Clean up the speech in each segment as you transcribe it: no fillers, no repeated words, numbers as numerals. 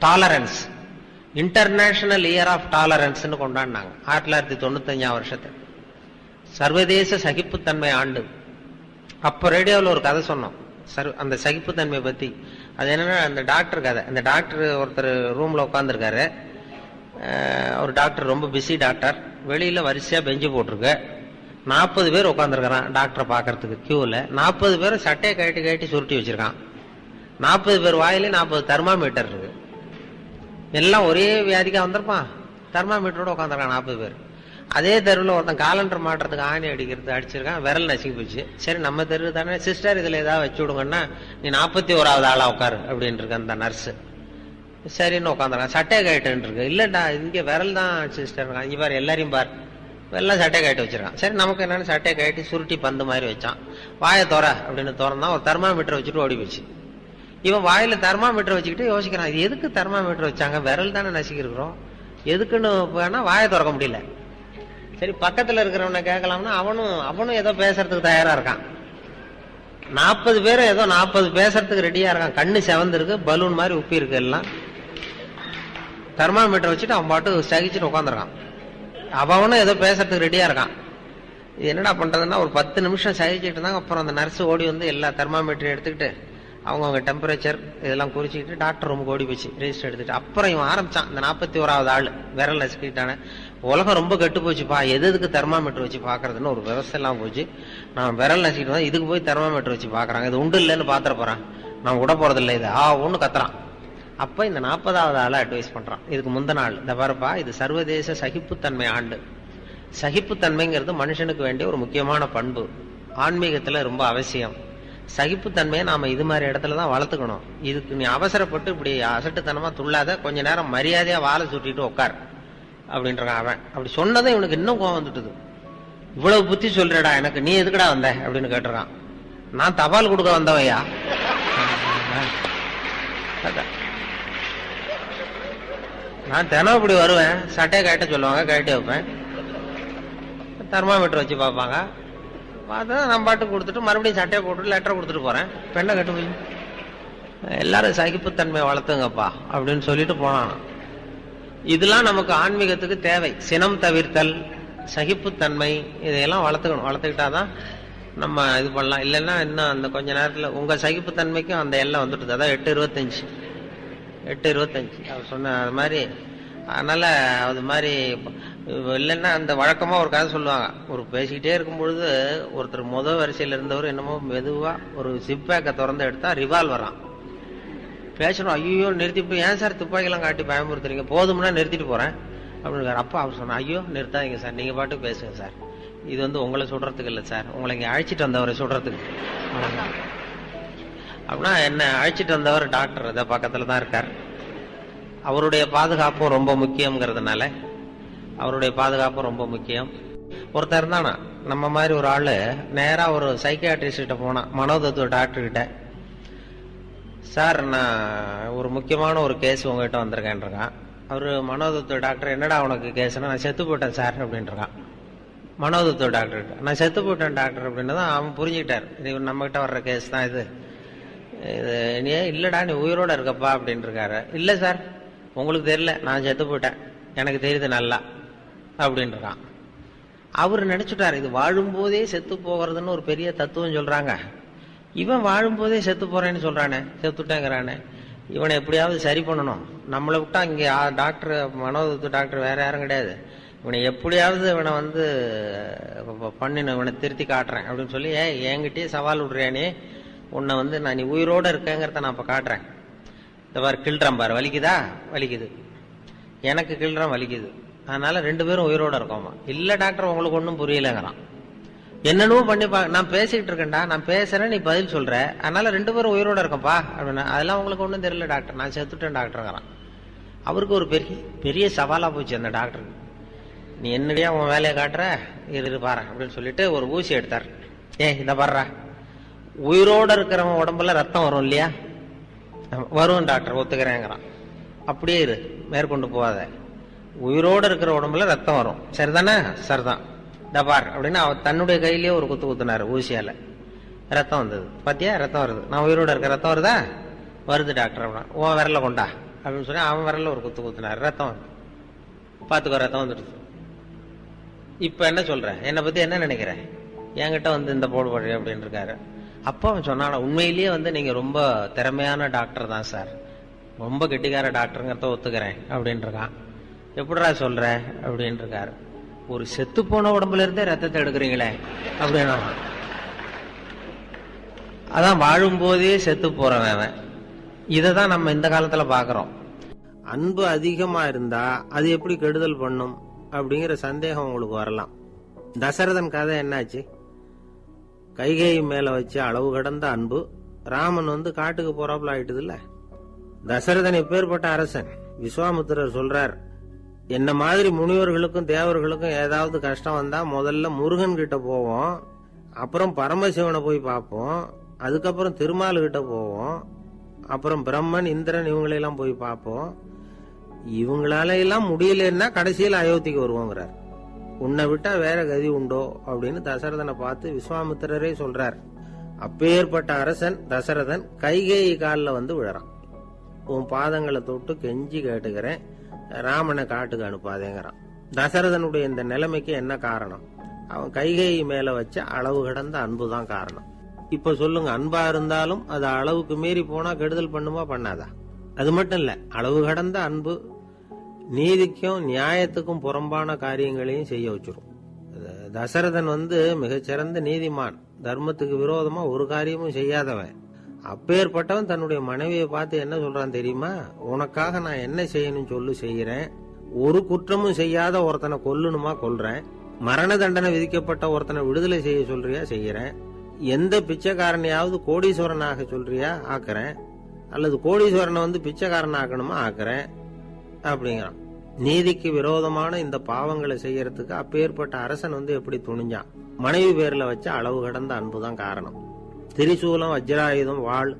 Tolerance, international year of டாலரன்ஸ்னு கொண்டாடினாங்க 1995 வருஷத்தை. சர்வதேச சகிப்புத்தன்மை ஆண்டு. அப்ப ரேடியோவில் ஒரு கதை சொன்னோம் அந்த சகிப்புத்தன்மை பத்தி. அது என்னன்னா அந்த டாக்டர் கதை. அந்த டாக்டர் ஒருத்தர் ரூம்ல உட்காந்துருக்காரு. ஒரு டாக்டர் ரொம்ப பிஸி டாக்டர். வெளியில வரிசையா பெஞ்சு போட்டிருக்கு. 40 பேர் உட்காந்துருக்கான் டாக்டரை பாக்குறதுக்கு கியூல. 40 பேரும் சட்டையை கட்டி சுருட்டி வச்சிருக்கான். 40 பேர் வாயில 40 தெர்மாமீட்டர் இருக்கு. எல்லாம் ஒரே வியாதிக்கா வந்திருப்பான். தெர்மாமீட்டரோட உட்காந்துருக்கான் 40 பேர். அதே தெருவில் ஒருத்தன் காலண்டர் மாட்டுறதுக்கு ஆணி அடிச்சிருக்கான். விரல் நசுக்கி போச்சு. சரி நம்ம தெரு தானே சிஸ்டர் இதுல ஏதாவது வச்சு விடுங்கன்னா நீ 41வது ஆளா உட்காரு அப்படின்னு இருக்கு அந்த நர்ஸ். சரின்னு உட்காந்துருக்கான். சட்டையை கயிட்டு இருக்கு. இல்லடா இங்க விரல் தான் சிஸ்டர். இங்க பாரு எல்லாரையும் பாரு எல்லாம் சட்டையை கயிட்டு வச்சிருக்கான். சரி நமக்கு என்னன்னு சட்டையை கயிட்டி சுருட்டி பந்து மாதிரி வச்சான். வாயை தோற அப்படின்னு திறந்தான். ஒரு தெர்மாமீட்டர் வச்சுட்டு ஓடி போச்சு. இவன் வாயில தெர்மாமீட்டர் வச்சுக்கிட்டு யோசிக்கிறான், இது எதுக்கு தெர்மாமீட்டர் வச்சாங்க, விரல் தானே நசுக்கி இருக்கிறோம், எதுக்குன்னு போனா வாயை திறக்க முடியல. சரி பக்கத்துல இருக்கிறவனை கேட்கலாம்னா அவனும் ஏதோ பேசுறதுக்கு தயாரா இருக்கான். 40 பேரும் ஏதோ 40 பேசுறதுக்கு ரெடியா இருக்கான். கண்ணு செவந்து இருக்கு, பலூன் மாதிரி உப்பி இருக்கு. எல்லாம் தெர்மாமீட்டர் வச்சுட்டு அவன் பாட்டு சகிச்சுட்டு உட்காந்துருக்கான். அவனும் ஏதோ பேசுறதுக்கு ரெடியா இருக்கான். இது என்னடா பண்றதுன்னா ஒரு 10 நிமிஷம் சகிச்சுட்டு இருந்தாங்க. அப்புறம் அந்த நர்ஸ் ஓடி வந்து எல்லா தெர்மாமீட்டரையும் எடுத்துக்கிட்டு அவங்க டெம்பரேச்சர் இதெல்லாம் குறிச்சிக்கிட்டு டாக்டர் ரூமுக்கு ஓடி போச்சு ரெஜிஸ்டர் எடுத்துட்டு. அப்புறம் இவன் ஆரம்பிச்சான். இந்த 41வது ஆள் விரல் நசுக்கிட்டானே, உலகம் ரொம்ப கெட்டு போச்சுப்பா, எதுக்கு தெர்மாமீட்டர் வச்சு பாக்குறதுன்னு ஒரு விவசாயம் எல்லாம் போச்சு. நான் விரல் நசுக்கிட்டு வந்தா இதுக்கு போய் தெர்மாமீட்டர் வச்சு பாக்குறாங்க, இது உண்டு இல்லைன்னு பாத்துற போறான், நான் விட போறது இல்லை இது ஒண்ணு கத்துறான். அப்ப இந்த 40வது ஆளை அட்வைஸ் பண்றான். இதுக்கு முந்தின நாள் இந்த பாருப்பா, இது சர்வதேச சகிப்புத்தன்மை ஆண்டு. சகிப்புத்தன்மைங்கிறது மனுஷனுக்கு வேண்டிய ஒரு முக்கியமான பண்பு, ஆன்மீகத்துல ரொம்ப அவசியம். சகிப்புத்தன்மையை நாம இது மாதிரி இடத்துலதான் வளர்த்துக்கணும். இதுக்கு நீ அவசரப்பட்டு இப்படி அசட்டுத்தனமா துள்ளாத, கொஞ்ச நேரம் மரியாதையா வாழை சுட்டிட்டு உட்கார் அப்படின்றான் அவன். அப்படி சொன்னதும் இவனுக்கு இன்னும் கோவம் வந்துட்டுது. இவ்வளவு புத்தி சொல்றடா எனக்கு, நீ எதுக்குடா வந்த அப்படின்னு கேட்டுறான். நான் தபால் கொடுக்க வந்தவையா, நான் தினம் இப்படி வருவேன், சட்டையை கட்ட சொல்லுவாங்க, கட்டி வைப்பேன், தெர்மாமீட்டர் வச்சு பார்ப்பாங்க, பார்த்தா நான் பாட்டு கொடுத்துட்டு மறுபடியும் சட்டையை போட்டுட்டு லெட்டர் கொடுத்துட்டு போறேன். பெண்ணை கட்டு போய் எல்லாரும் சகிப்புத்தன்மை வளர்த்துங்கப்பா அப்படின்னு சொல்லிட்டு போனான். இதெல்லாம் நமக்கு ஆன்மீகத்துக்கு தேவை. சினம் தவிர்த்தல், சகிப்புத்தன்மை, இதையெல்லாம் வளர்த்துக்கணும். வளர்த்துக்கிட்டாதான் நம்ம இது பண்ணலாம். இல்லைன்னா இன்னும் அந்த கொஞ்ச நேரத்தில் உங்க சகிப்புத்தன்மைக்கும் அந்த எல்லாம் வந்துட்டு, அதான் 8:25 அவர் சொன்ன அது மாதிரி. அதனால அது மாதிரி இல்லைன்னா அந்த வழக்கமா ஒரு கதை சொல்லுவாங்க. ஒரு பேசிக்கிட்டே இருக்கும் பொழுது ஒருத்தர் முதல் வரிசையில இருந்தவர் என்னமோ மெதுவா ஒரு சிப்பேக்கை திறந்து எடுத்தா ரிவால்வரான். பேசணும், ஐயோ நிறுத்திட்டு, ஏன் சார் துப்பாக்கிலாம் காட்டி பயமுறுத்துறீங்க, போதும்னா நிறுத்திட்டு போறேன் அப்படின்னு. அப்பா அவர் சொன்னா, ஐயோ நிறுத்தாதீங்க சார், நீங்க பாட்டு பேசுங்க சார், இது வந்து உங்களை சுடுறதுக்கு இல்லை சார், உங்களை இங்க அழைச்சிட்டு வந்தவரை சுடுறதுக்கு. அப்படின்னா என்ன, அழைச்சிட்டு வந்தவர் டாக்டர் இதை பக்கத்துல தான் இருக்கார். அவருடைய பாதுகாப்பும் ரொம்ப முக்கியம்ங்கிறதுனால அவருடைய பாதுகாப்பும் ரொம்ப முக்கியம். ஒருத்தர் இருந்தானா நம்ம மாதிரி ஒரு ஆளு, நேரா ஒரு சைக்கியாட்ரிஸ்ட் கிட்ட போனான், மனோதத்துவ டாக்டர் கிட்ட. சார் நான் ஒரு முக்கியமான ஒரு கேஸ் உங்ககிட்ட வந்திருக்கேன்றான். அவரு மனோதத்துவ டாக்டர், என்னடா உனக்கு கேஸ்னா, நான் செத்து போயிட்டேன் சார் அப்படின்றான். மனோதத்துவ டாக்டர் கிட்ட நான் செத்து போயிட்டேன் டாக்டர் அப்படின்னு தான் அவன் புரிஞ்சுக்கிட்டார். இது நம்ம கிட்ட வர்ற கேஸ் தான் இது. நீ இல்லடா நீ உயிரோட இருக்கப்பா அப்படின்னு இருக்காரு. இல்ல சார் உங்களுக்கு தெரியல, நான் செத்து போயிட்டேன், எனக்கு தெரியுது நல்லா அப்படின்றான். அவரு நினைச்சுட்டாரு இது வாழும்போதே செத்து போகிறதுன்னு ஒரு பெரிய தத்துவம் சொல்றாங்க. இவன் வாழும்போதே செத்து போறேன்னு சொல்றானே, செத்துட்டேங்கிறானே, இவனை எப்படியாவது சரி பண்ணணும். நம்மளை விட்டா இங்க டாக்டர் மனோதத்துவ டாக்டர் வேற யாரும் கிடையாது. இவனை எப்படியாவது இவனை வந்து பண்ணின, இவனை திருத்தி காட்டுறேன் அப்படின்னு சொல்லி என்கிட்டயே சவால் விடுறியானே, உன்னை வந்து நான் நீ உயிரோட இருக்கேங்கிறத நான் இப்ப காட்டுறேன். இந்த மாதிரி கிள்றான் பாரு, வலிக்குதா, வலிக்குது, எனக்கு கிள்றான் வலிக்குது, அதனால 2 பேரும் உயிரோட இருக்கோமா. இல்ல டாக்டர் உங்களுக்கு ஒன்றும் புரியலங்கிறான். என்னன்னு பண்ணி நான் பேசிக்கிட்டு இருக்கேன்டா, நான் பேசுறேன், நீ பதில் சொல்ற, அதனால 2 பேரும் உயிரோட இருக்கோம்ப்பா அப்படின்னா. அதெல்லாம் உங்களுக்கு ஒன்றும் தெரியல டாக்டர், நான் செத்துட்டேன் டாக்டருங்கிறான். அவருக்கு ஒரு பெரிய சவாலா போச்சு அந்த டாக்டருக்கு. நீ என்னடியா உன் வேலையை காட்டுற, இரு பாரு அப்படின்னு சொல்லிட்டு ஒரு ஊசி எடுத்தார். இத பாடுறா, உயிரோட இருக்கிறவன் உடம்புல ரத்தம் வரும் இல்லையா, வரும் டாக்டர் ஒத்துக்கிறேங்கிறான். அப்படியே இரு, மேற்கொண்டு போகாத, உயிரோட இருக்கிற உடம்புல ரத்தம் வரும், சரிதானே, சரிதான், டபார் அப்படின்னு அவர் தன்னுடைய கையிலேயே ஒரு குத்துனாரு ஊசியால. ரத்தம் வந்தது, பாத்தியா ரத்தம் வருது, நான் உயிரோட இருக்க, ரத்தம் வருதா, வருது டாக்டர் அப்படின்னா. உன் விரல கொண்டா அப்படின்னு சொல்லி அவன் விரல்ல ஒரு குத்து குத்துனார். ரத்தம் பாத்துக்கோ, ரத்தம் வந்துடுது. இப்ப என்ன சொல்ற, என்னை பத்தி என்ன நினைக்கிற, என்கிட்ட வந்து இந்த போடு போடு அப்படின்னு இருக்காரு. அப்ப அவன் சொன்னான, உண்மையிலேயே வந்து நீங்க ரொம்ப திறமையான டாக்டர் தான் சார், ரொம்ப கெட்டிக்கார டாக்டருங்கிறத ஒத்துக்கிறேன் அப்படின்னு இருக்கான். எப்படிடா சொல்ற அப்படின்னு இருக்காரு. ஒரு செத்து போன உடம்புல இருந்தே ரத்தத்தை எடுக்கிறீங்களே அப்படின்னா, அதான் வாழும் போதே செத்து போறவன் அவன். இததான் நம்ம இந்த காலத்துல பாக்குறோம். அன்பு அதிகமா இருந்தா அது எப்படி கெடுதல் பண்ணும் அப்படிங்கிற சந்தேகம் உங்களுக்கு வரலாம். தசரதன் கதை என்னாச்சு? கைகேயி மேல வச்சு அளவு கடந்த அன்பு. ராமன் வந்து காட்டுக்கு போறாப்புல ஆயிட்டுது இல்ல. தசரதன் எப்பேற்பட்ட அரசன். விஸ்வாமித்திரர் சொல்றார், என்ன மாதிரி முனிவர்களுக்கும் தேவர்களுக்கும் ஏதாவது கஷ்டம் வந்தா முதல்ல முருகன் கிட்ட போவோம், அப்புறம் பரமசிவனை போய் பார்ப்போம், அதுக்கப்புறம் திருமால் கிட்ட போவோம், அப்புறம் பிரம்மன் இந்திரன் இவங்களெல்லாம் போய் பார்ப்போம், இவங்களால எல்லாம் முடியலன்னா கடைசியில் அயோத்திக்கு வருவோங்கிறார். உன்னை விட்டா வேற கதி உண்டோ அப்படின்னு தசரதனை பார்த்து விஸ்வாமித்திரரே சொல்றார். அப்பேற்பட்ட அரசன் தசரதன் கைகேயி காலில் வந்து விழறான். உன் பாதங்களை தொட்டு கெஞ்சி கேட்டுக்கிறேன், ராமனை காட்டுக்கு அனுப்பாதேங்கிறான். தசரதனுடைய இந்த நிலைமைக்கு என்ன காரணம்? அவன் கைகேயி மேல வச்ச அளவு கடந்த அன்புதான் காரணம். இப்ப சொல்லுங்க, அன்பா இருந்தாலும் அது அளவுக்கு மீறி போனா கெடுதல் பண்ணுமா பண்ணாதா? அது மட்டும் இல்ல, அளவு கடந்த அன்பு நீதிக்கும் நியாயத்துக்கும் புறம்பான காரியங்களையும் செய்ய வச்சிரும். தசரதன் வந்து மிகச்சிறந்த நீதிமான், தர்மத்துக்கு விரோதமா ஒரு காரியமும் செய்யாதவன். அப்பேற்பட்டவன் தன்னுடைய மனைவியை பார்த்து என்ன சொல்றான் தெரியுமா? உனக்காக நான் என்ன செய்யணும் சொல்லு, செய்யறேன். ஒரு குற்றமும் செய்யாத ஒருத்தனை கொல்லணுமா கொல்றேன். மரண தண்டனை விதிக்கப்பட்ட ஒருத்தனை விடுதலை செய்ய சொல்றியா செய்யறேன். எந்த பிச்சைக்காரனையாவது கோடீஸ்வரனாக சொல்றியா ஆக்குறேன், அல்லது கோடீஸ்வரனை வந்து பிச்சைக்காரன் ஆக்கணுமா ஆக்குறேன் அப்படிங்கிறான். நீதிக்கு விரோதமான இந்த பாவங்களை செய்யறதுக்கு அப்பேற்பட்ட அரசன் வந்து எப்படி துணிஞ்சான்? மனைவி பேர்ல வச்ச அளவு கடந்த அன்புதான் காரணம். திரிசூலம், வஜ்ராயுதம், வாள்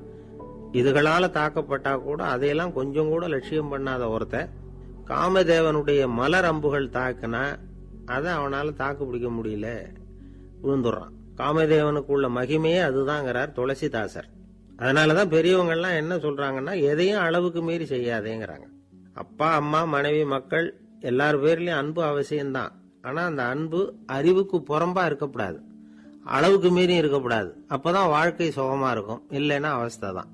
இதுகளால தாக்கப்பட்டா கூட அதையெல்லாம் கொஞ்சம் கூட லட்சியம் பண்ணாத ஒருத்தன் காமதேவனுடைய மலர் அம்புகள் தாக்குனா அதை அவனால தாக்கு பிடிக்க முடியல, விழுந்துடுறான். காமதேவனுக்குள்ள மகிமையே அதுதாங்கிறார் துளசிதாசர். அதனாலதான் பெரியவங்கள்லாம் என்ன சொல்றாங்கன்னா, எதையும் அளவுக்கு மீறி செய்யாதேங்கிறாங்க. அப்பா, அம்மா, மனைவி, மக்கள் எல்லார் பேர்லயும் அன்பு அவசியம்தான். ஆனா அந்த அன்பு அறிவுக்கு புறம்பா இருக்கக்கூடாது, அளவுக்கு மீறி இருக்கக்கூடாது. அப்பதான் வாழ்க்கை சுகமா இருக்கும். இல்லைன்னா அவஸ்தை தான்.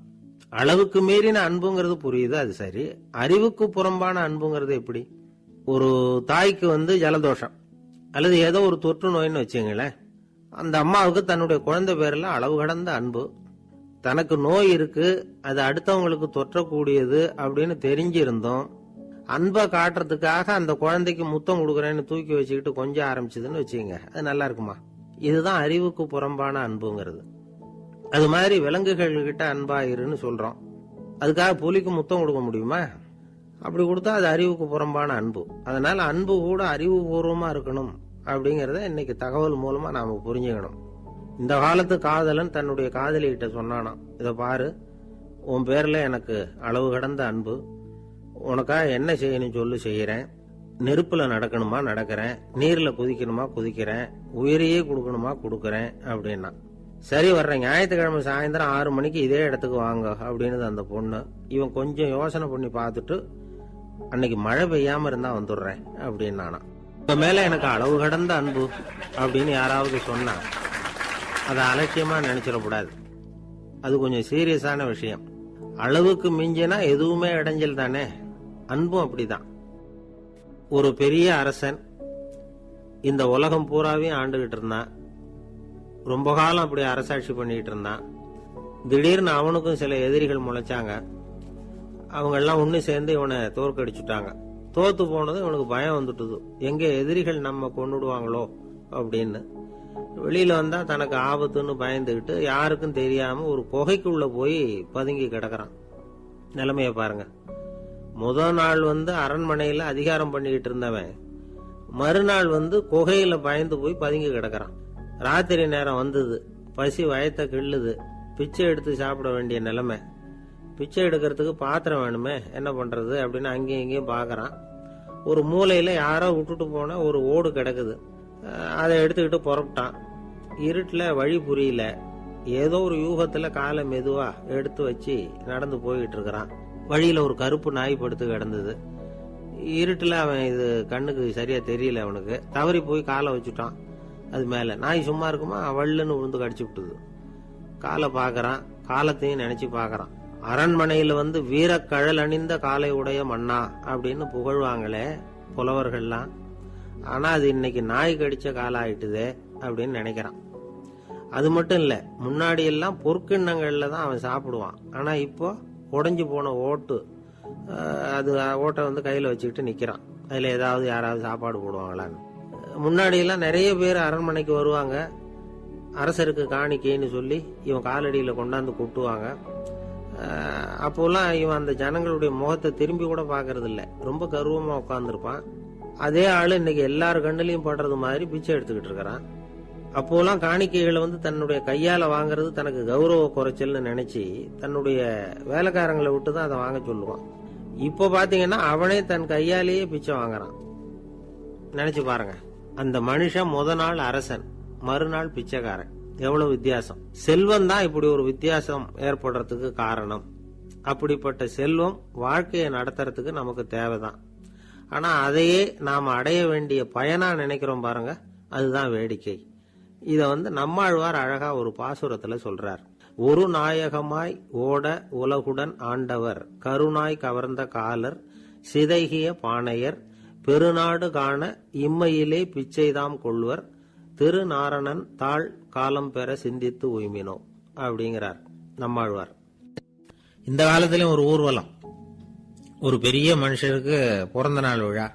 அளவுக்கு மீறின அன்புங்கிறது புரியுது, அது சரி. அறிவுக்கு புறம்பான அன்புங்கிறது எப்படி? ஒரு தாய்க்கு வந்து ஜலதோஷம் அல்லது ஏதோ ஒரு தொற்று நோயின்னு வச்சுங்களேன். அந்த அம்மாவுக்கு தன்னுடைய குழந்தை பேர்ல அளவு கடந்த அன்பு. தனக்கு நோய் இருக்கு, அது அடுத்தவங்களுக்கு தொற்றக்கூடியது அப்படின்னு தெரிஞ்சிருந்தோம் அன்பை காட்டுறதுக்காக அந்த குழந்தைக்கு முத்தம் கொடுக்குறேன்னு தூக்கி வச்சுக்கிட்டு கொஞ்சம் ஆரம்பிச்சதுன்னு வச்சுங்க, அது நல்லா இருக்குமா? இதுதான் அறிவுக்கு புறம்பான அன்புங்கிறது. அது மாதிரி விலங்குகள் கிட்ட அன்பாயிருன்னு சொல்றோம். அதுக்காக புலிக்கு முத்தம் கொடுக்க முடியுமா? அப்படி கொடுத்தா அது அறிவுக்கு புறம்பான அன்பு. அதனால அன்பு கூட அறிவுபூர்வமா இருக்கணும் அப்படிங்கறத இன்னைக்கு தகவல் மூலமா நாம புரிஞ்சுக்கணும். இந்த காலத்து காதலன் தன்னுடைய காதலிகிட்ட சொன்னானாம், இத பாரு, உன் பேர்ல எனக்கு அளவு கடந்த அன்பு, உனக்காக என்ன செய்யணும் சொல்லு, செய்யறேன். நெருப்புல நடக்கணுமா நடக்கிறேன், நீர்ல குதிக்கணுமா குதிக்கிறேன், உயிரையே கொடுக்கணுமா கொடுக்கறேன் அப்படின்னா. சரி, வர்ற ஞாயிற்றுக்கிழமை சாயந்தரம் 6 மணிக்கு இதே இடத்துக்கு வாங்க அப்படின்னு அந்த பொண்ணு. இவன் கொஞ்சம் யோசனை பண்ணி பார்த்துட்டு, அன்னைக்கு மழை பெய்யாம இருந்தா வந்துடுறேன் அப்படின்னானா. இப்ப மேல எனக்கு அளவு கடந்த அன்பு அப்படின்னு யாராவது சொன்னா அதை அலட்சியமா நினைச்சிடக்கூடாது. அது கொஞ்சம் சீரியஸான விஷயம். அளவுக்கு மிஞ்சினா எதுவுமே இடைஞ்சல் தானே. அன்பும் அப்படிதான். ஒரு பெரிய அரசன் இந்த உலகம் பூராவையும் ஆண்டுகிட்டு இருந்தான். ரொம்ப காலம் அப்படி அரசாட்சி பண்ணிட்டு இருந்தான். திடீர்னு அவனுக்கும் சில எதிரிகள் முளைச்சாங்க. அவங்க எல்லாம் ஒண்ணு சேர்ந்து இவனை தோற்கடிச்சுட்டாங்க. தோத்து போனது இவனுக்கு பயம் வந்துட்டுது, எங்க எதிரிகள் நம்ம கொண்டுடுவாங்களோ அப்படின்னு. வெளியில வந்தா தனக்கு ஆபத்துன்னு பயந்துகிட்டு யாருக்கும் தெரியாம ஒரு குகைக்குள்ள போய் பதுங்கி கிடக்குறான். நிலைமைய பாருங்க. முதல் நாள் வந்து அரண்மனையில அதிகாரம் பண்ணிக்கிட்டு இருந்தவன் மறுநாள் வந்து குகையில பயந்து போய் பதுங்கி கிடக்குறான். ராத்திரி நேரம் வந்தது, பசி வயத்தை கிள்ளுது, பிச்சை எடுத்து சாப்பிட வேண்டிய நிலைமை. பிச்சை எடுக்கிறதுக்கு பாத்திரம் வேணுமே, என்ன பண்றது அப்படின்னு அங்கேயும் இங்கேயும் பாக்குறான். ஒரு மூலையில யாரோ விட்டுட்டு போன ஒரு ஓடு கிடக்குது. அதை எடுத்துக்கிட்டு புறப்பட்டான். இருட்டுல வழி புரியல. ஏதோ ஒரு யூகத்துல காலை மெதுவா எடுத்து வச்சு நடந்து போயிட்டு இருக்கிறான். வழியில ஒரு கருப்பு நாய் படுத்து கிடந்தது. இருட்டுல அவன் இது கண்ணுக்கு சரியா தெரியல, அவனுக்கு தவறி போய் காலை வச்சுட்டான் அது மேல. நாய் சும்மா இருக்குமா, வள்ளுன்னு விழுந்து கடிச்சு விட்டுது. காலை பாக்குறான், காலத்தையும் நினைச்சு பாக்குறான். அரண்மனையில வீரக்கழல் அணிந்த காலை உடைய மன்னா அப்படின்னு புகழ்வாங்களே புலவர்கள்லாம், ஆனா அது இன்னைக்கு நாய் கடிச்ச காலம் ஆயிட்டுதே அப்படின்னு நினைக்கிறான். அது மட்டும் இல்ல, முன்னாடி எல்லாம் பொற்கிண்ணங்கள்ல தான் அவன் சாப்பிடுவான். ஆனா இப்போ உடைஞ்சு போன ஓட்டு, அது ஓட்டை கையில வச்சுக்கிட்டு நிக்கிறான். அதுல ஏதாவது யாராவது சாப்பாடு போடுவாங்களான்னு. முன்னாடி எல்லாம் நிறைய பேர் அரண்மனைக்கு வருவாங்க, அரசருக்கு காணிக்கைன்னு சொல்லி இவன் காலடியில கொண்டாந்து கொட்டுவாங்க. அப்போலாம் இவன் அந்த ஜனங்களுடைய முகத்தை திரும்பி கூட பாக்குறது இல்ல, ரொம்ப கர்வமா உட்கார்ந்துருப்பான். அதே ஆளு இன்னைக்கு எல்லாரு கண்ணுலயும் படுறது மாதிரி பிச்சை எடுத்துக்கிட்டு இருக்கிறான். அப்போலாம் காணிக்கைகளை தன்னுடைய கையால வாங்குறது தனக்கு கௌரவ குறைச்சல்னு நினைச்சு தன்னுடைய வேலைக்காரங்களை விட்டுதான் அதை வாங்க சொல்லுவான். இப்போ பாத்தீங்கன்னா அவனே தன் கையாலேயே பிச்சை வாங்குறான். நினைச்சு பாருங்க, அந்த மனுஷன் முத நாள் அரசன், மறுநாள் பிச்சைக்காரன். எவ்வளவு வித்தியாசம்! செல்வம் தான் இப்படி ஒரு வித்தியாசம் ஏற்படுறதுக்கு காரணம். அப்படிப்பட்ட செல்வம் வாழ்க்கையை நடத்துறதுக்கு நமக்கு தேவைதான். ஆனா அதையே நாம அடைய வேண்டிய பயனா நினைக்கிறோம் பாருங்க, அதுதான் வேடிக்கை. இத நம்மாழ்வார் அழகா ஒரு பாசுரத்துல சொல்றார். ஒரு நாயகமாய் ஓட உலகுடன் ஆண்டவர், கருணாய் கவர்ந்த காலர், சிதைகிய பானையர், பெருநாடு காண இம்மையிலே பிச்சைதாம் கொள்வர், திருநாரணன் தாழ் காலம் பெற சிந்தித்து உய்மினோ அப்படிங்கிறார் நம்மாழ்வார். இந்த காலத்திலும் ஒரு ஊர்வலம், ஒரு பெரிய மனுஷருக்கு பிறந்த நாள் விழா.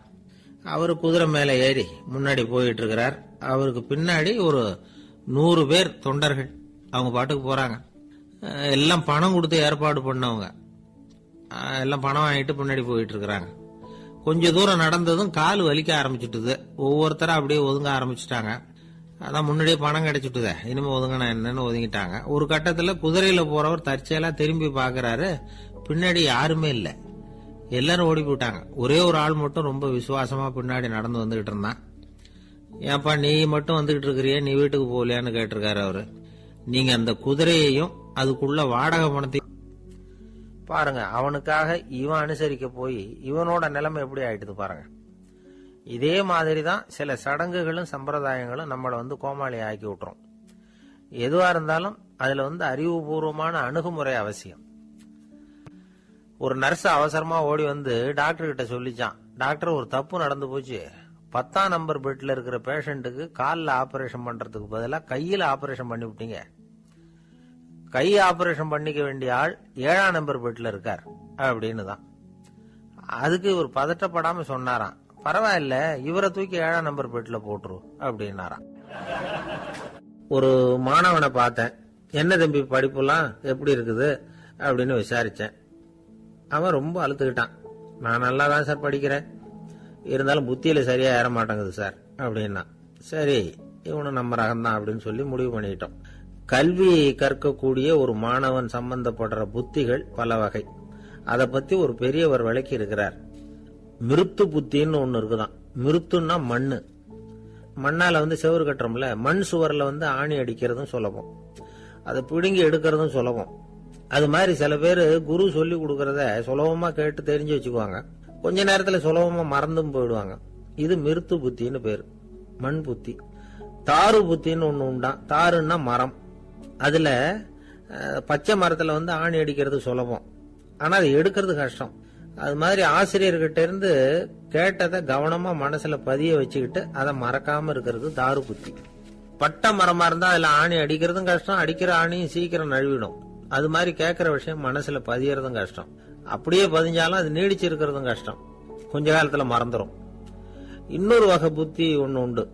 அவரு குதிரை மேல ஏறி முன்னாடி போயிட்டு இருக்கிறார். அவருக்கு பின்னாடி ஒரு 100 பேர் தொண்டர்கள், அவங்க பாட்டுக்கு போறாங்க. எல்லாம் பணம் கொடுத்து ஏற்பாடு பண்ணவங்க, எல்லாம் பணம் வாங்கிட்டு பின்னாடி போயிட்டு இருக்கிறாங்க. கொஞ்ச தூரம் நடந்ததும் கால் வலிக்க ஆரம்பிச்சுட்டுது. ஒவ்வொருத்தரும் அப்படியே ஒதுங்க ஆரம்பிச்சுட்டாங்க. அதான் முன்னாடியே பணம் கிடைச்சிட்டுதே, இனிமே ஒதுங்கினா என்னன்னு ஒதுங்கிட்டாங்க. ஒரு கட்டத்துல குதிரையில போறவர் தற்செயலா திரும்பி பாக்குறாரு, பின்னாடி யாருமே இல்ல, எல்லாரும் ஓடி போயிட்டாங்க. ஒரே ஒரு ஆள் மட்டும் ரொம்ப விசுவாசமா பின்னாடி நடந்து வந்துகிட்டு இருந்தான். ஏன்பா நீ மட்டும் வந்துகிட்டு இருக்கிறிய, நீ வீட்டுக்கு போகலையான்னு கேட்டிருக்காரு அவரு. நீங்க அந்த குதிரையையும் அதுக்குள்ள வாடகை பணத்தையும் பாருங்க. அவனுக்காக இவன் அனுசரிக்க போய் இவனோட நிலைமை எப்படி ஆயிட்டுது பாருங்க. இதே மாதிரிதான் சில சடங்குகளும் சம்பிரதாயங்களும் நம்மளை கோமாளி ஆக்கி விட்டுரும். எதுவா இருந்தாலும் அதுல அறிவுபூர்வமான அணுகுமுறை அவசியம். ஒரு நர்ஸ் அவசரமா ஓடி டாக்டர் கிட்ட சொல்லிச்சான், டாக்டர் ஒரு தப்பு நடந்து போச்சு, 10ஆம் நம்பர் பெட்ல இருக்கிற பேஷண்ட்டுக்கு காலில் ஆபரேஷன் பண்றதுக்கு பதிலாக கையில ஆபரேஷன் பண்ணி விட்டீங்க. கை ஆபரேஷன் பண்ணிக்க வேண்டிய ஆள் 7ஆம் நம்பர் பெட்ல இருக்கார் அப்படின்னு தான். அதுக்கு ஒரு பதட்டப்படாம சொன்னாராம், பரவாயில்ல இவரை தூக்கி 7ஆம் நம்பர் பெட்ல போட்டுரு அப்படின்னாராம். ஒரு மாணவனை பார்த்தேன், என்ன தம்பி படிப்புலாம் எப்படி இருக்குது அப்படின்னு விசாரிச்சேன். அவன் ரொம்ப அழுத்துக்கிட்டான். நான் நல்லா தான் சார் படிக்கிறேன், இருந்தாலும் புத்தியில சரியா ஏற மாட்டேங்குது சார் அப்படின்னா. சரி, இவனு நம்ம ரகம்தான் அப்படின்னு சொல்லி முடிவு பண்ணிட்டோம். கல்வி கற்கக்கூடிய ஒரு மாணவன் சம்பந்தப்படுற புத்திகள் பல வகை. அதை பத்தி ஒரு பெரியவர் விளக்கி இருக்கிறார். மிருத்து புத்தின்னு ஒண்ணு இருக்குதான். மிருத்துன்னா மண்ணு, மண்ணால செவுறு கட்டுறோம்ல, மண் சுவர்ல ஆணி அடிக்கிறதும் சுலபம், அதை பிடுங்கி எடுக்கிறதும் சுலபம். அது மாதிரி சில பேர் குரு சொல்லி கொடுக்கறத சுலபமா கேட்டு தெரிஞ்சு வச்சுக்குவாங்க, கொஞ்ச நேரத்துல சுலபமா மறந்தும் போயிடுவாங்க. இது மிருத்து புத்தின்னு பேரு, மண் புத்தி. தாரு புத்தின்னு ஒண்ணு உண்டான். தாருன்னா மரம், அதுல பச்சை மரத்துல ஆணி அடிக்கிறது சுலபம், ஆனா அது எடுக்கிறது கஷ்டம். அது மாதிரி ஆசிரியர்கிட்ட இருந்து கேட்டதை கவனமா மனசுல பதிய வச்சுக்கிட்டு அதை மறக்காம இருக்கிறது தாரு புத்தி. பட்ட மரமா இருந்தா அதுல ஆணி அடிக்கிறதும் கஷ்டம், அடிக்கிற ஆணியும் சீக்கிரம் நழுவிடும். அது மாதிரி கேட்கிற விஷயம் மனசுல பதியறதும் கஷ்டம். அப்படியே பதிஞ்சாலும் அது நீடிச்சு இருக்கிறதும் கஷ்டம், கொஞ்ச காலத்துல மறந்துடும். இன்னொரு வகை புத்தி ஒண்ணு உண்டு,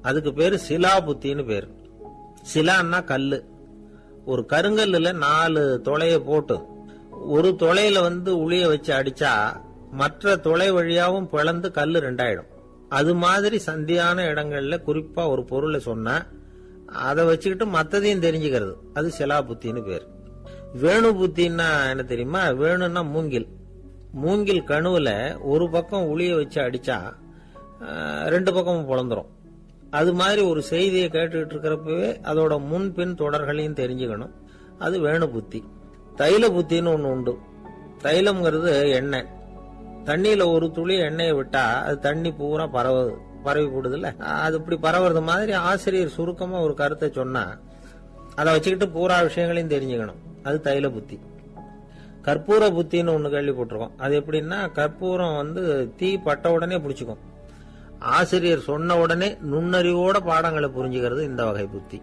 அதுக்கு பேரு சிலா புத்தின்னு பேரு. சிலான்னா கல்லு. ஒரு கருங்கல்லுல 4 துளைய போட்டு ஒரு துளையில உளிய வச்சு அடிச்சா மற்ற துளை வழியாவும் பிளந்து கல்லு 2 ஆயிடும். அது மாதிரி சந்தியான இடங்கள்ல குறிப்பா ஒரு பொருளை சொன்னா அதை வச்சுக்கிட்டு மத்ததையும் தெரிஞ்சுக்கிறது, அது சிலா புத்தின்னு பேரு. வேணு புத்தின்னா என்ன தெரியுமா? வேணும்னா மூங்கில். மூங்கில் கணுவுல ஒரு பக்கம் உளிய வச்சு அடிச்சா 2 பக்கமும் பொழந்துரும். அது மாதிரி ஒரு செய்தியை கேட்டுக்கிட்டு இருக்கிறப்பவே அதோட முன்பின் தொடர்களையும் தெரிஞ்சுக்கணும், அது வேணு புத்தி. தைல புத்தின்னு ஒண்ணு உண்டு. தைலம்ங்கிறது எண்ணெய். தண்ணியில ஒரு துளி எண்ணெயை விட்டா அது தண்ணி பூரா பரவி போடுதுல்ல. அது இப்படி பரவுறது மாதிரி ஆசிரியர் சுருக்கமா ஒரு கருத்தை சொன்னா அதை வச்சுக்கிட்டு பூரா விஷயங்களையும் தெரிஞ்சுக்கணும். அது தைல புத்தி. கற்பூர புத்தின்னு ஒண்ணு கேள்விப்பட்டிருக்கோம். அது எப்படின்னா, கற்பூரம் தீ பட்ட உடனே பிடிச்சுக்கும். ஆசிரியர் சொன்ன உடனே நுண்ணறிவோட பாடங்களை புரிஞ்சுக்கிறது இந்த வகை புத்தி.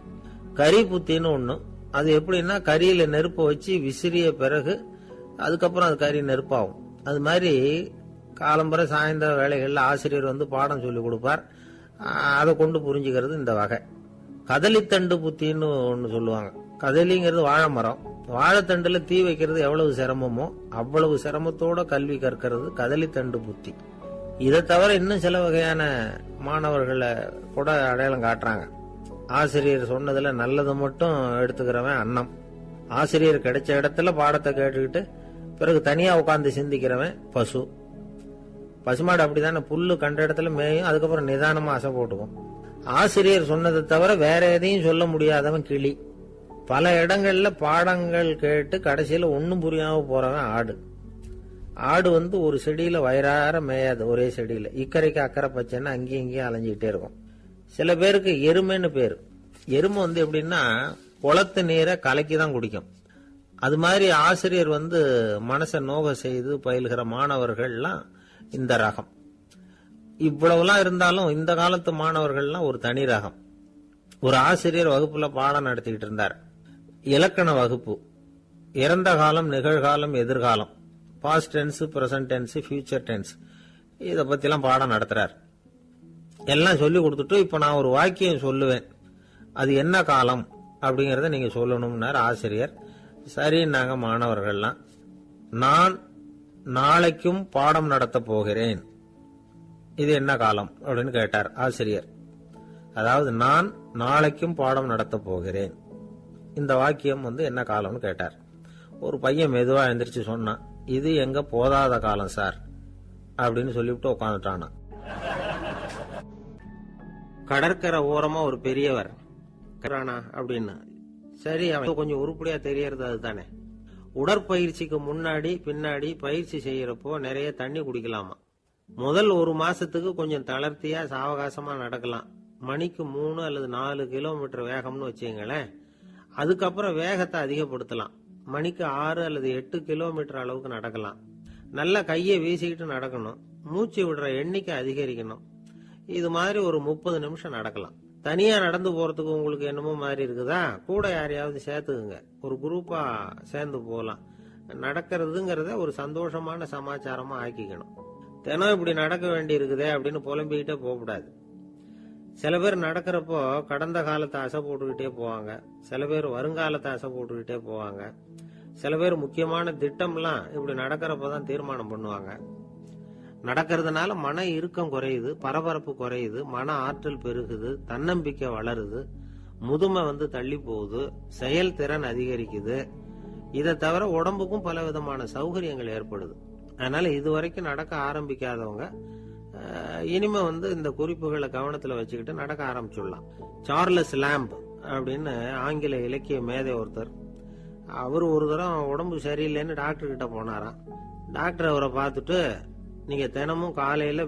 கரி புத்தின்னு ஒண்ணு. அது எப்படின்னா, கரியில நெருப்பை வச்சு விசிறிய பிறகு அதுக்கப்புறம் அது கறி நெருப்பாகும். அது மாதிரி காலம்பரை சாயந்தர வேலைகள்ல ஆசிரியர் பாடம் சொல்லி கொடுப்பார். அதை கொண்டு புரிஞ்சுக்கிறது இந்த வகை. கதலித்தண்டு புத்தின்னு ஒண்ணு சொல்லுவாங்க. கதலிங்கிறது வாழை மரம். வாழைத்தண்டுல தீ வைக்கிறது எவ்வளவு சிரமமோ அவ்வளவு சிரமத்தோட கல்வி கற்கிறது கதலித்தண்டு புத்தி. இதை தவிர இன்னும் சில வகையான மாணவர்களை கூட அடையாளம் காட்டுறாங்க. ஆசிரியர் சொன்னதுல நல்லதை மட்டும் எடுத்துக்கிறவன் அன்னம். ஆசிரியர் கிடைச்ச இடத்துல பாடத்தை கேட்டுக்கிட்டு பிறகு தனியா உட்கார்ந்து சிந்திக்கிறவன் பசு. பசுமாடு அப்படித்தானே, புல்லு கண்ட இடத்துல மேயும், அதுக்கப்புறம் நிதானமா அசை போட்டுக்கும். ஆசிரியர் சொன்னதை தவிர வேற எதையும் சொல்ல முடியாதவன் கிளி. பல இடங்கள்ல பாடங்கள் கேட்டு கடைசியில ஒன்னும் புரியாம போறவன் ஆடு. ஆடு ஒரு செடியில வயிறார மேயாது, ஒரே செடியில. இக்கரைக்கு அக்கறை பச்சைன்னா அங்கேயும் இங்கேயும் அலைஞ்சிக்கிட்டே இருக்கும். சில பேருக்கு எருமைன்னு பேரு. எருமை எப்படின்னா, குளத்து நீரை கலக்கி தான் குடிக்கும். அது மாதிரி ஆசிரியர் மனசை நோக செய்து பயில்கிற மாணவர்கள்லாம் இந்த ரகம். இவ்வளவுலாம் இருந்தாலும் இந்த காலத்து மாணவர்கள்லாம் ஒரு தனி ரகம். ஒரு ஆசிரியர் வகுப்புல பாடம் நடத்திக்கிட்டு இருந்தார். இலக்கண வகுப்பு. இறந்த காலம், நிகழ்காலம், எதிர்காலம், past tense, present tense, future tense, இத பத்தி எல்லாம் பாடம் நடத்துறார். எல்லாம் சொல்லி கொடுத்துட்டு இப்ப நான் ஒரு வாக்கியம் சொல்லுவேன், அது என்ன காலம் அப்படிங்கறத நீங்க சொல்லணும்னார் ஆசிரியர். சரின்னாங்க மாணவர்கள்லாம். நான் நாளைக்கும் பாடம் நடத்த போகிறேன், இது என்ன காலம் அப்படின்னு கேட்டார் ஆசிரியர். அதாவது நான் நாளைக்கும் பாடம் நடத்த போகிறேன், இந்த வாக்கியம் என்ன காலம்னு கேட்டார். ஒரு பையன் மெதுவா எந்திரிச்சு சொன்னான், இது எங்க போதாத காலம் சார் அப்படின்னு சொல்லிவிட்டு உட்காந்துட்டானா. கடற்கரை ஓரமா ஒரு பெரியவர் அப்படின்னு. சரி, அவன் கொஞ்சம் உருப்படியா தெரியறது அதுதானே. உடற்பயிற்சிக்கு முன்னாடி பின்னாடி பயிற்சி செய்யறப்போ நிறைய தண்ணி குடிக்கலாமா. முதல் ஒரு மாசத்துக்கு கொஞ்சம் தளர்த்தியா சாவகாசமா நடக்கலாம். மணிக்கு 3 அல்லது 4 கிலோமீட்டர் வேகம்னு வச்சுங்களேன். அதுக்கப்புறம் வேகத்தை அதிகப்படுத்தலாம். மணிக்கு 6 அல்லது 8 கிலோமீட்டர் அளவுக்கு நடக்கலாம். நல்லா கையை வீசிக்கிட்டு நடக்கணும். மூச்சு விடுற எண்ணிக்கை அதிகரிக்கணும். இது மாதிரி ஒரு 30 நிமிஷம் நடக்கலாம். தனியா நடந்து போறதுக்கு உங்களுக்கு என்னமோ மாதிரி இருக்குதா, கூட யாரையாவது சேர்த்துக்குங்க. ஒரு குரூப்பா சேர்ந்து போகலாம். நடக்கிறதுங்கிறத ஒரு சந்தோஷமான சமாச்சாரமா ஆக்கிக்கணும். தினம் இப்படி நடக்க வேண்டி இருக்குதே அப்படின்னு புலம்பிக்கிட்டே போகக்கூடாது. சில பேர் நடக்கிறப்போ கடந்த காலத்தை அசை போட்டுக்கிட்டே போவாங்க. சில பேர் வருங்காலத்தை அசை போட்டுக்கிட்டே போவாங்க. சில பேர் முக்கியமான திட்டம்லாம் இப்படி நடக்கிறப்பதான் தீர்மானம் பண்ணுவாங்க. நடக்கிறதுனால மன இறுக்கம் குறையுது, பரபரப்பு குறையுது, மன ஆற்றல் பெருகுது, தன்னம்பிக்கை வளருது, முதுமை தள்ளி போகுது, செயல்திறன் அதிகரிக்குது. இதை தவிர உடம்புக்கும் பல விதமான சௌகரியங்கள் ஏற்படுது. அதனால இதுவரைக்கும் நடக்க ஆரம்பிக்காதவங்க இனிமே இந்த குறிப்புகளை கவனத்துல வச்சுக்கிட்டு நடக்க ஆரம்பிச்சுடலாம். சார்லஸ் லாம்ப் அப்படின்னு ஆங்கில இலக்கிய மேதை ஒருத்தர், அவர் ஒரு தரம் உடம்பு சரியில்லைன்னு டாக்டர் கிட்ட போனாராம். டாக்டர் அவரை பார்த்துட்டு, நீங்க தினமும் காலையில